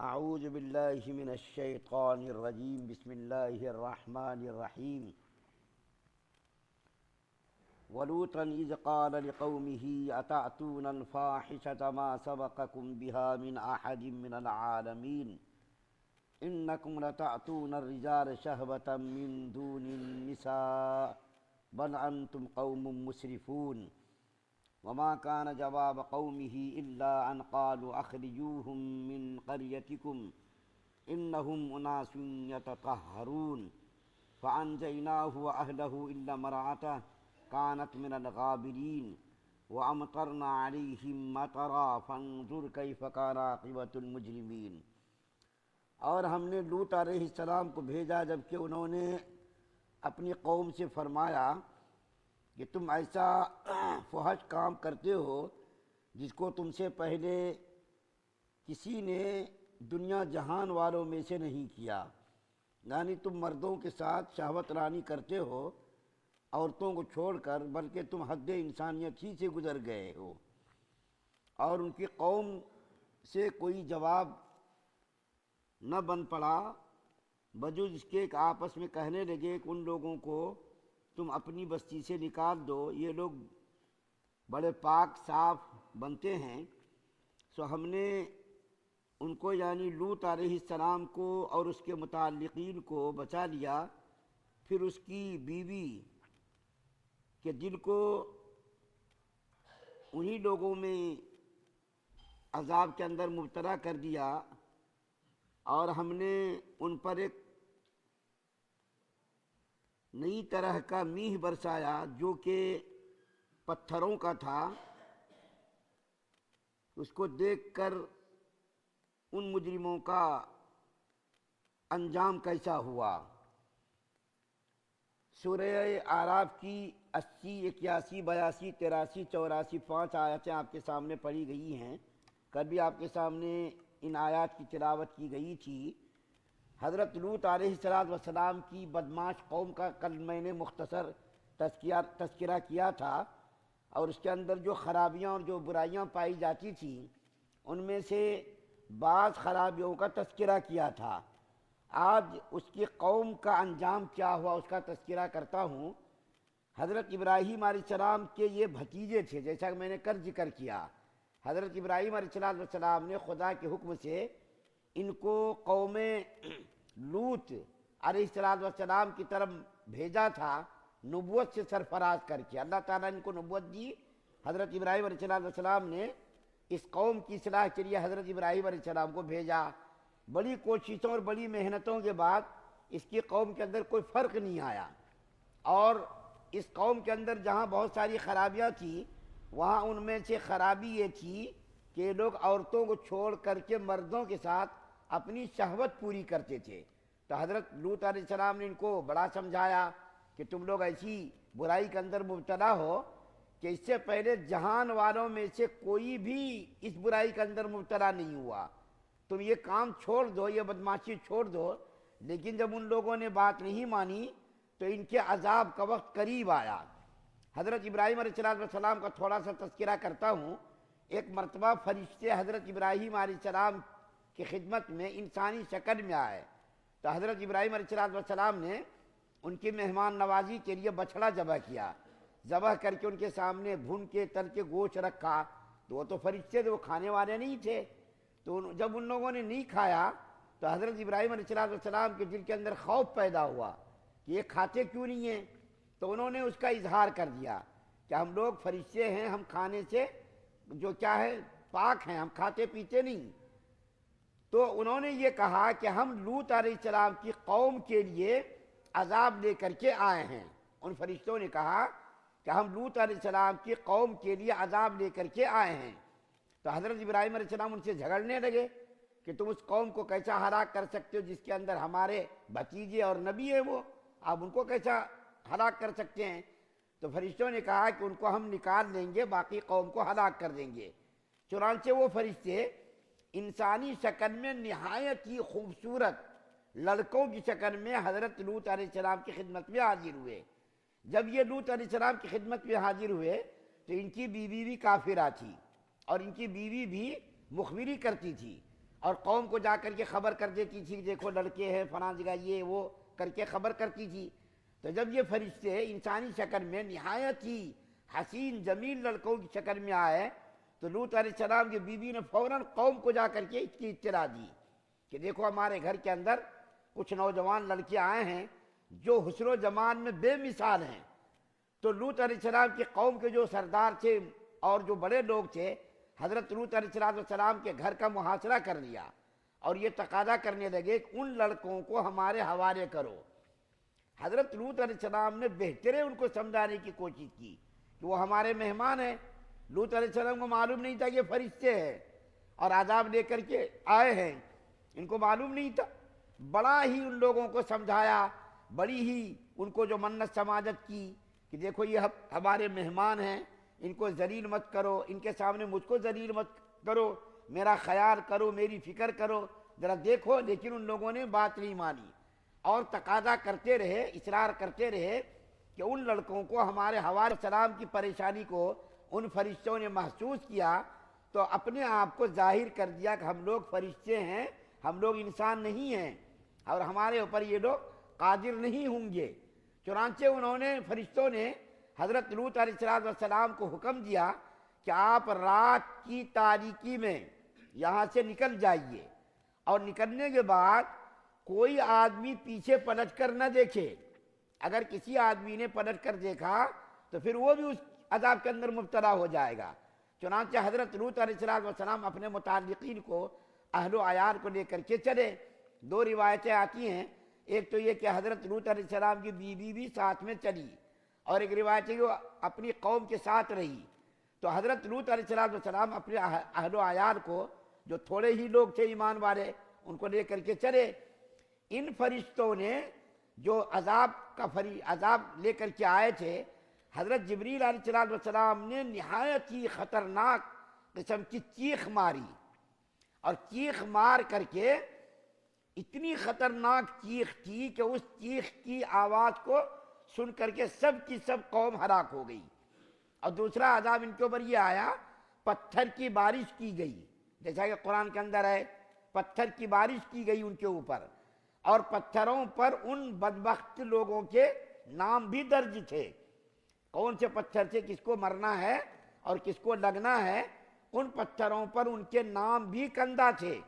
اعوذ باللہ من الشیطان الرجیم بسم اللہ الرحمن الرحیم ولوطا اذ قال لقومه اتأتون الفاحشة ما سبقكم بها من احد من العالمین انکم لتأتون الرجال شہوة من دون النساء بل انتم قوم مسرفون وما كان جواب قومه إلا أن قالوا أخرجوهم من قريتكم إنهم أناس يتطهرون فأنجيناه وأهله إلا امرأته كانت من الغابرين وأمطرنا عليهم مطرا فانظر كيف كان عاقبة المجرمين۔ اور ہم نے لوط علیہ السلام کو بھیجا جبکہ انہوں نے اپنی قوم سے فرمایا کہ تم ایسا فحش کام کرتے ہو جس کو تم سے پہلے کسی نے دنیا جہان والوں میں سے نہیں کیا، یعنی تم مردوں کے ساتھ شہوت رانی کرتے ہو عورتوں کو چھوڑ کر، بلکہ تم حد انسانیت ہی سے گزر گئے ہو۔ اور ان کی قوم سے کوئی جواب نہ بن پڑا بجز اس کے کہ آپس میں کہنے لگے کہ ان لوگوں کو تم اپنی بستی سے نکال دو، یہ لوگ بڑے پاک صاف بنتے ہیں۔ سو ہم نے ان کو یعنی لوط علیہ السلام کو اور اس کے متعلقین کو بچا لیا، پھر اس کی بیوی کے دل کو انہی لوگوں میں عذاب کے اندر مبتلا کر دیا، اور ہم نے ان پر ایک نئی طرح کا میہ برسایا جو کہ پتھروں کا تھا۔ اس کو دیکھ کر ان مجرموں کا انجام کیسا ہوا۔ سورہ اعراف کی 80، 81، 82، 83، 84، 5 آیتیں آپ کے سامنے پڑھی گئی ہیں۔ کل بھی آپ کے سامنے ان آیات کی تلاوت کی گئی تھی۔ حضرت لوط علیہ السلام کی بدمعاش قوم کا کل میں نے مختصر تذکرہ کیا تھا، اور اس کے اندر جو خرابیاں اور جو برائیاں پائی جاتی تھیں ان میں سے بعض خرابیوں کا تذکرہ کیا تھا۔ آج اس کی قوم کا انجام کیا ہوا اس کا تذکرہ کرتا ہوں۔ حضرت ابراہیم علیہ السلام کے یہ بھتیجے تھے، جیسا کہ میں نے کل ذکر کیا۔ حضرت ابراہیم علیہ السلام نے خدا کے حکم سے ان کو قوم لوط علیہ السلام کی طرف بھیجا تھا، نبوت سے سرفراز کر کے اللہ تعالیٰ نے ان کو نبوت دی۔ حضرت ابراہیم علیہ السلام نے اس قوم کی اصلاح کے لیے حضرت ابراہیم علیہ السلام کو بھیجا۔ بڑی کوششوں اور بڑی محنتوں کے بعد اس کی قوم کے اندر کوئی فرق نہیں آیا، اور اس قوم کے اندر جہاں بہت ساری خرابیاں تھیں وہاں ان میں سے خرابی یہ تھی کہ یہ لوگ عورتوں کو چھوڑ کر کے مردوں کے ساتھ اپنی شہوت پوری کرتے تھے۔ تو حضرت لوط علیہ السلام نے ان کو بڑا سمجھایا کہ تم لوگ ایسی برائی کے اندر مبتلا ہو کہ اس سے پہلے جہان والوں میں سے کوئی بھی اس برائی کے اندر مبتلا نہیں ہوا، تم یہ کام چھوڑ دو، یہ بدمعاشی چھوڑ دو۔ لیکن جب ان لوگوں نے بات نہیں مانی تو ان کے عذاب کا وقت قریب آیا۔ حضرت ابراہیم علیہ السلام کا تھوڑا سا تذکرہ کرتا ہوں۔ ایک مرتبہ فرشتے حضرت ابراہیم علیہ السلام کی خدمت میں انسانی شکل میں آئے، تو حضرت ابراہیم علیہ السلام نے ان کی مہمان نوازی کے لیے بچھڑا ذبح کیا، ذبح کر کے ان کے سامنے بھون کے تل کے گوشت رکھا۔ تو وہ تو فرشتے تھے، وہ کھانے والے نہیں تھے۔ تو جب ان لوگوں نے نہیں کھایا تو حضرت ابراہیم علیہ السلام کے دل کے اندر خوف پیدا ہوا کہ یہ کھاتے کیوں نہیں ہیں۔ تو انہوں نے اس کا اظہار کر دیا کہ ہم لوگ فرشتے ہیں، ہم کھانے سے جو کیا ہے پاک ہیں، ہم کھاتے پیتے نہیں۔ تو انہوں نے یہ کہا کہ ہم لوط علیہ السلام کی قوم کے لیے عذاب لے کر کے آئے ہیں۔ ان فرشتوں نے کہا کہ ہم لوط علیہ السلام کی قوم کے لیے عذاب لے کر کے آئے ہیں۔ تو حضرت ابراہیم علیہ السلام ان سے جھگڑنے لگے کہ تم اس قوم کو کیسا ہلاک کر سکتے ہو جس کے اندر ہمارے بھتیجے اور نبی ہیں، وہ آپ ان کو کیسا ہلاک کر سکتے ہیں؟ تو فرشتوں نے کہا کہ ان کو ہم نکال لیں گے، باقی قوم کو ہلاک کر دیں گے۔ چنانچہ وہ فرشتے انسانی شکل میں نہایت ہی خوبصورت لڑکوں کی شکل میں حضرت لوط علیہ السلام کی خدمت میں حاضر ہوئے۔ جب یہ لوط علیہ السلام کی خدمت میں حاضر ہوئے تو ان کی بیوی بھی کافرہ تھی، اور ان کی بیوی بھی مخبری کرتی تھی، اور قوم کو جا کر کے خبر کر دیتی تھی کہ دیکھو لڑکے ہیں فلاں جگہ، یہ وہ کر کے خبر کرتی تھی۔ تو جب یہ فرشتے انسانی شکل میں نہایت ہی حسین جمیل لڑکوں کی شکل میں آئے تو لوط علیہ السلام کی بیوی نے فوراً قوم کو جا کر کے اس کی اطلاع دی کہ دیکھو ہمارے گھر کے اندر کچھ نوجوان لڑکے آئے ہیں جو حسن و جمال میں بے مثال ہیں۔ تو لوط علیہ السلام کی قوم کے جو سردار تھے اور جو بڑے لوگ تھے، حضرت لوط علیہ السلام کے گھر کا محاصرہ کر لیا اور یہ تقاضا کرنے لگے کہ ان لڑکوں کو ہمارے حوالے کرو۔ حضرت لوط علیہ السلام نے بہترے ان کو سمجھانے کی کوشش کی کہ وہ ہمارے مہمان ہیں۔ لوط علیہ السلام کو معلوم نہیں تھا کہ یہ فرشتے ہیں اور عذاب لے کر کے آئے ہیں، ان کو معلوم نہیں تھا۔ بڑا ہی ان لوگوں کو سمجھایا، بڑی ہی ان کو جو منت سماجت کی کہ دیکھو یہ ہمارے مہمان ہیں، ان کو ذلیل مت کرو، ان کے سامنے مجھ کو ذلیل مت کرو، میرا خیال کرو، میری فکر کرو، ذرا دیکھو۔ لیکن ان لوگوں نے بات نہیں مانی اور تقاضا کرتے رہے، اصرار کرتے رہے کہ ان لڑکوں کو ہمارے حوالے۔ سلام کی پریشانی کو ان فرشتوں نے محسوس کیا تو اپنے آپ کو ظاہر کر دیا کہ ہم لوگ فرشتے ہیں، ہم لوگ انسان نہیں ہیں اور ہمارے اوپر یہ لوگ قادر نہیں ہوں گے۔ چنانچہ انہوں نے فرشتوں نے حضرت لوط علیہ السلام کو حکم دیا کہ آپ رات کی تاریکی میں یہاں سے نکل جائیے اور نکلنے کے بعد کوئی آدمی پیچھے پلٹ کر نہ دیکھے۔ اگر کسی آدمی نے پلٹ کر دیکھا تو پھر وہ بھی اس عذاب کے اندر مبتلا ہو جائے گا۔ چنانچہ حضرت لوط علیہ السلام اپنے متعلقین کو، اہل و عیال کو لے کر کے چلے۔ دو روایتیں آتی ہیں، ایک تو یہ کہ حضرت لوط علیہ السلام کی بیوی بھی ساتھ میں چلی اور ایک روایت ہے کہ وہ اپنی قوم کے ساتھ رہی۔ تو حضرت لوط علیہ السلام اپنے اہل و عیال کو، جو تھوڑے ہی لوگ تھے ایمان والے، ان کو لے کر کے چلے۔ ان فرشتوں نے جو عذاب لے کر کے آئے تھے، حضرت جبریل علیہ السلام نے نہایت ہی خطرناک قسم کی چیخ ماری اور چیخ مار کر کے اتنی خطرناک چیخ تھی کہ اس چیخ کی آواز کو سن کر کے سب کی سب قوم ہلاک ہو گئی۔ اور دوسرا عذاب ان کے اوپر یہ آیا، پتھر کی بارش کی گئی، جیسا کہ قرآن کے اندر ہے، پتھر کی بارش کی گئی ان کے اوپر، اور پتھروں پر ان بدبخت لوگوں کے نام بھی درج تھے۔ کون سے پتھر سے کس کو مرنا ہے اور کس کو لگنا ہے، ان پتھروں پر ان کے نام بھی کندہ تھے۔